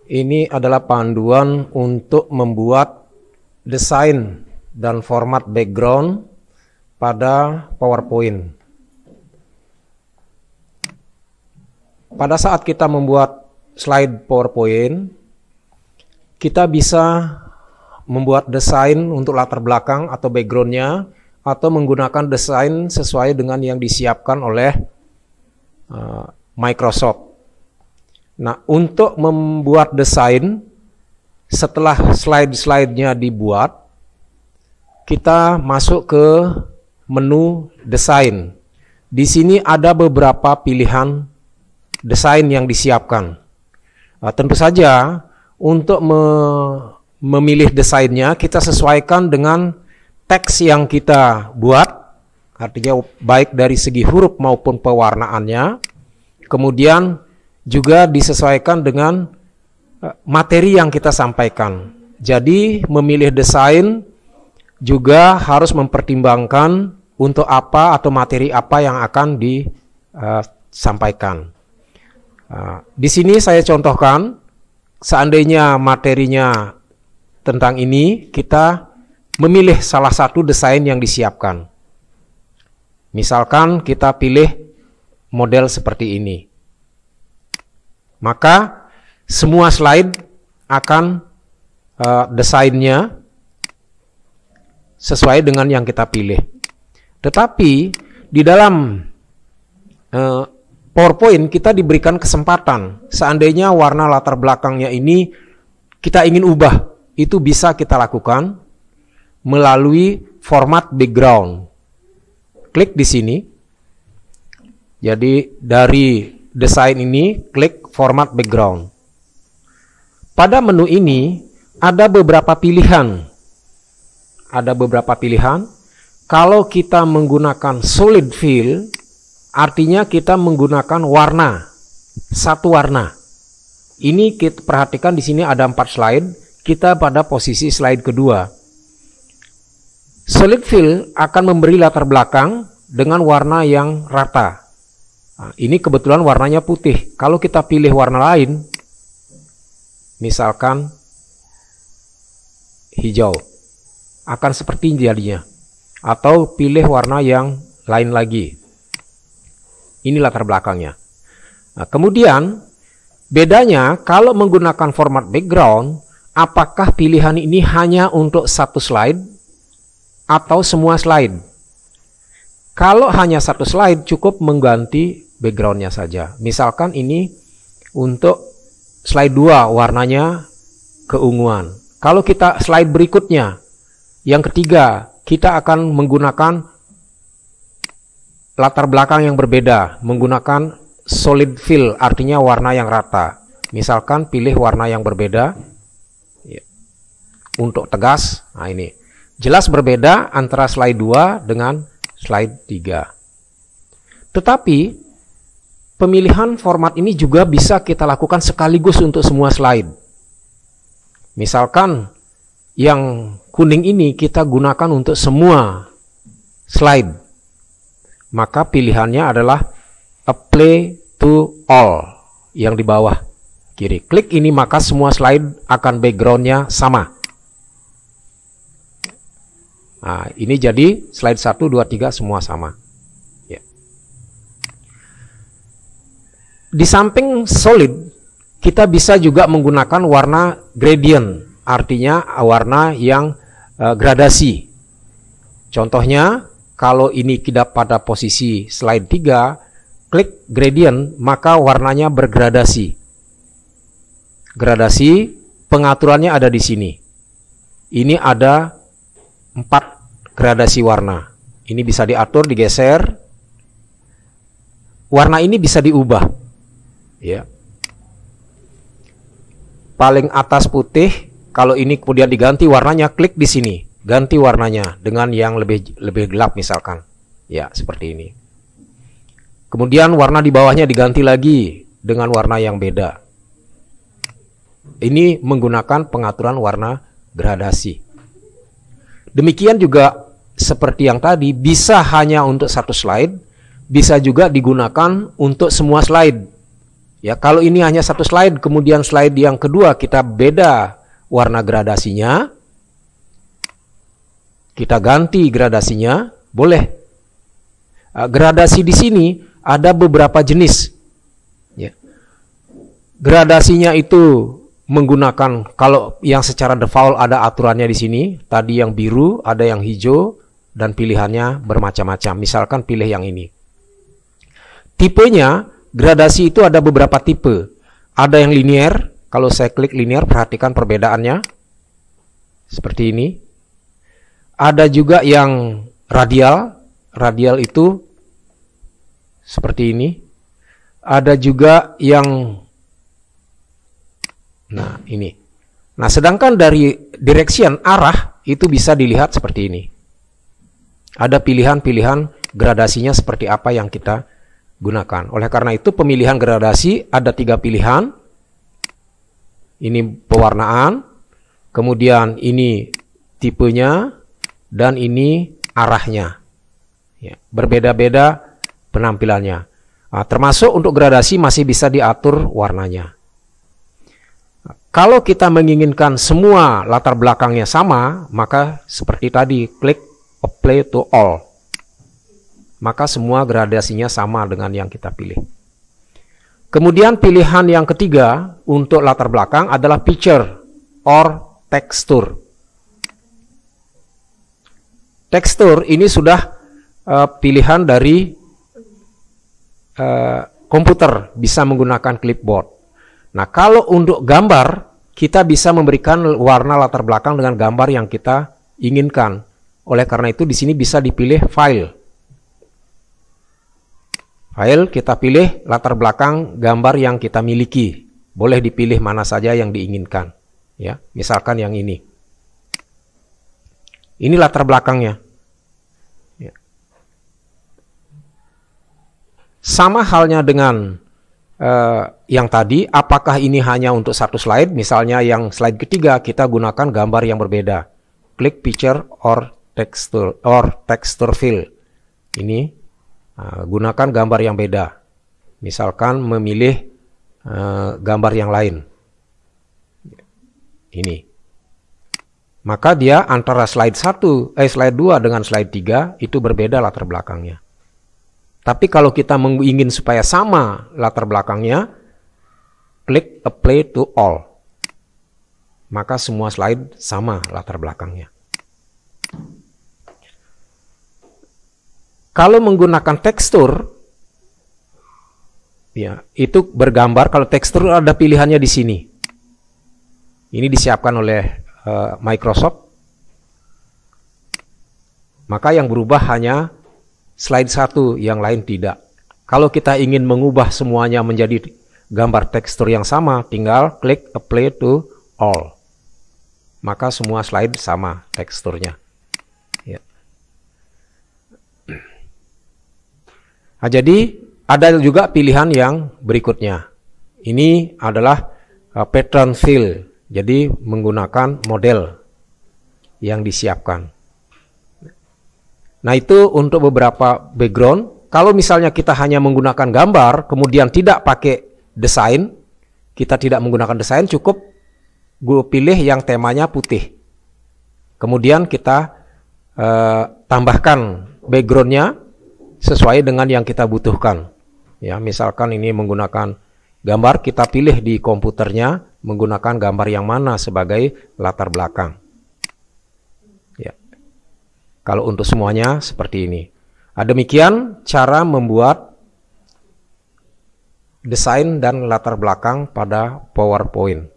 Ini adalah panduan untuk membuat desain dan format background pada PowerPoint. Pada saat kita membuat slide PowerPoint, kita bisa membuat desain untuk latar belakang atau backgroundnya, atau menggunakan desain sesuai dengan yang disiapkan oleh Microsoft. Nah, untuk membuat desain, setelah slide-slide-nya dibuat, kita masuk ke menu desain. Di sini ada beberapa pilihan desain yang disiapkan. Tentu saja untuk memilih desainnya kita sesuaikan dengan teks yang kita buat, artinya baik dari segi huruf maupun pewarnaannya. Kemudian juga disesuaikan dengan materi yang kita sampaikan. Jadi memilih desain juga harus mempertimbangkan untuk apa atau materi apa yang akan disampaikan. Di sini saya contohkan, seandainya materinya tentang ini, kita memilih salah satu desain yang disiapkan. Misalkan kita pilih model seperti ini. Maka semua slide akan desainnya sesuai dengan yang kita pilih. Tetapi di dalam PowerPoint kita diberikan kesempatan, seandainya warna latar belakangnya ini kita ingin ubah, itu bisa kita lakukan melalui format background. Klik di sini. Jadi dari desain ini klik format background. Pada menu ini ada beberapa pilihan. Kalau kita menggunakan solid fill, artinya kita menggunakan warna, satu warna. Ini kita perhatikan di sini ada 4 slide, kita pada posisi slide kedua. Solid fill akan memberi latar belakang dengan warna yang rata. Nah, ini kebetulan warnanya putih. Kalau kita pilih warna lain, misalkan hijau, akan seperti jadinya. Atau pilih warna yang lain lagi. Ini latar belakangnya. Nah, kemudian bedanya kalau menggunakan format background, apakah pilihan ini hanya untuk satu slide atau semua slide? Kalau hanya satu slide, cukup mengganti backgroundnya saja. Misalkan ini untuk slide 2 warnanya keunguan. Kalau kita slide berikutnya, yang ketiga, kita akan menggunakan latar belakang yang berbeda, menggunakan solid fill, artinya warna yang rata. Misalkan pilih warna yang berbeda. Untuk tegas, nah ini jelas berbeda antara slide 2 dengan slide 3. Tetapi pemilihan format ini juga bisa kita lakukan sekaligus untuk semua slide. Misalkan yang kuning ini kita gunakan untuk semua slide. Maka pilihannya adalah apply to all yang di bawah kiri. Klik ini maka semua slide akan backgroundnya sama. Nah, ini jadi slide 1, 2, 3 semua sama. Ya. Di samping solid, kita bisa juga menggunakan warna gradient, artinya warna yang gradasi. Contohnya, kalau ini kita pada posisi slide 3, klik gradient, maka warnanya bergradasi. Gradasi, pengaturannya ada di sini. Ini ada 4 gradasi warna. Ini bisa diatur, digeser. Warna ini bisa diubah. Ya. Paling atas putih, kalau ini kemudian diganti warnanya, klik di sini, ganti warnanya dengan yang lebih gelap misalkan. Ya, seperti ini. Kemudian warna di bawahnya diganti lagi dengan warna yang beda. Ini menggunakan pengaturan warna gradasi. Demikian juga seperti yang tadi, bisa hanya untuk satu slide, bisa juga digunakan untuk semua slide. Ya, kalau ini hanya satu slide, kemudian slide yang kedua kita beda warna gradasinya, kita ganti gradasinya, boleh. Gradasi di sini ada beberapa jenis. Ya. Gradasinya itu menggunakan, kalau yang secara default ada aturannya di sini, tadi yang biru, ada yang hijau, dan pilihannya bermacam-macam. Misalkan pilih yang ini. Tipenya, gradasi itu ada beberapa tipe. Ada yang linear, kalau saya klik linear, perhatikan perbedaannya. Seperti ini. Ada juga yang radial, radial itu seperti ini. Ada juga yang, nah ini. Nah, sedangkan dari direction, arah, itu bisa dilihat seperti ini. Ada pilihan-pilihan gradasinya seperti apa yang kita gunakan. Oleh karena itu pemilihan gradasi ada 3 pilihan. Ini pewarnaan, kemudian ini tipenya, dan ini arahnya. Ya, berbeda-beda penampilannya. Nah, termasuk untuk gradasi masih bisa diatur warnanya. Kalau kita menginginkan semua latar belakangnya sama, maka seperti tadi, klik apply to all. Maka semua gradasinya sama dengan yang kita pilih. Kemudian pilihan yang ketiga untuk latar belakang adalah picture or texture. Tekstur ini sudah pilihan dari komputer, bisa menggunakan clipboard. Nah, kalau untuk gambar, kita bisa memberikan warna latar belakang dengan gambar yang kita inginkan. Oleh karena itu di sini bisa dipilih file. File, kita pilih latar belakang gambar yang kita miliki. Boleh dipilih mana saja yang diinginkan. Ya, misalkan yang ini. Ini latar belakangnya. Ya. Sama halnya dengan yang tadi, apakah ini hanya untuk satu slide? Misalnya yang slide ketiga kita gunakan gambar yang berbeda. Klik picture or texture fill. Ini gunakan gambar yang beda. Misalkan memilih gambar yang lain. Ini. Maka dia antara slide 2 dengan slide 3 itu berbeda latar belakangnya. Tapi kalau kita ingin supaya sama latar belakangnya, klik apply to all. Maka semua slide sama latar belakangnya. Kalau menggunakan tekstur, ya itu bergambar. Kalau tekstur ada pilihannya di sini. Ini disiapkan oleh Microsoft. Maka yang berubah hanya slide 1, yang lain tidak. Kalau kita ingin mengubah semuanya menjadi gambar tekstur yang sama, tinggal klik apply to all. Maka semua slide sama teksturnya. Ya. Nah, jadi ada juga pilihan yang berikutnya. Ini adalah pattern fill. Jadi menggunakan model yang disiapkan. Nah, itu untuk beberapa background. Kalau misalnya kita hanya menggunakan gambar, kemudian tidak pakai desain, kita tidak menggunakan desain, cukup gue pilih yang temanya putih. Kemudian kita tambahkan backgroundnya sesuai dengan yang kita butuhkan. Ya, misalkan ini menggunakan gambar, kita pilih di komputernya menggunakan gambar yang mana sebagai latar belakang. Ya. Kalau untuk semuanya seperti ini. Demikian cara membuat desain dan latar belakang pada PowerPoint.